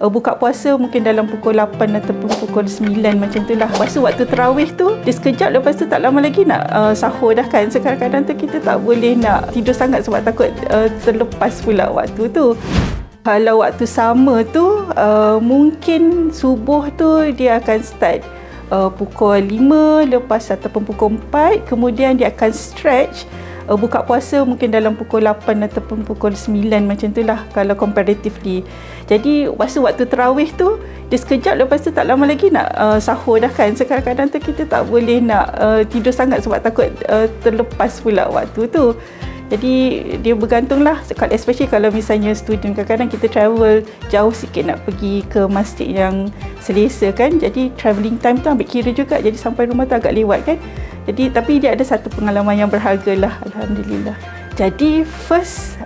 buka puasa mungkin dalam pukul 8 ataupun pukul 9 macam tu lah. Lepas tu waktu tarawih tu dia sekejap, lepas tu tak lama lagi nak sahur dah kan. So kadang-kadang tu kita tak boleh nak tidur sangat sebab takut terlepas pula waktu tu. Kalau waktu sama tu mungkin subuh tu dia akan start pukul 5 lepas ataupun pukul 4, kemudian dia akan stretch. Buka puasa mungkin dalam pukul 8 ataupun pukul 9 macam tu lah kalau comparatively. Jadi waktu tarawih tu dia sekejap, lepas tu tak lama lagi nak sahur dah kan. So kadang-kadang tu kita tak boleh nak tidur sangat sebab takut terlepas pula waktu tu. Jadi dia bergantunglah, especially kalau misalnya student, kadang-kadang kita travel jauh sikit nak pergi ke masjid yang selesa kan. Jadi travelling time tu ambil kira juga, jadi sampai rumah tu agak lewat kan. Jadi tapi dia ada satu pengalaman yang berharga lah, alhamdulillah. Jadi first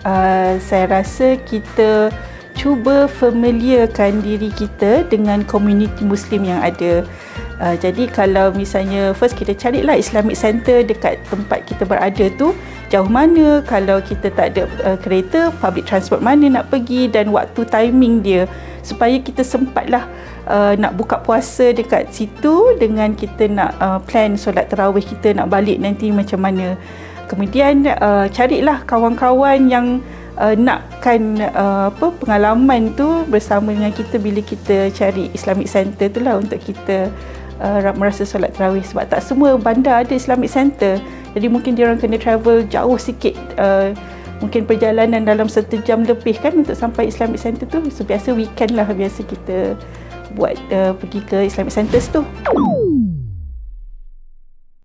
saya rasa kita cuba familiarkan diri kita dengan komuniti Muslim yang ada. Jadi kalau misalnya first kita carilah Islamic Center dekat tempat kita berada tu jauh mana, kalau kita tak ada kereta, public transport mana nak pergi dan waktu timing dia, supaya kita sempatlah nak buka puasa dekat situ dengan kita nak plan solat tarawih kita nak balik nanti macam mana. Kemudian carilah kawan-kawan yang nakkan pengalaman tu bersama dengan kita bila kita cari Islamic Center tu lah untuk kita merasa solat tarawih. Sebab tak semua bandar ada Islamic Center, jadi mungkin dia orang kena travel jauh sikit, mungkin perjalanan dalam 1 jam lebih kan untuk sampai Islamic Center tu. So biasa weekend lah biasa kita buat pergi ke Islamic Centers tu.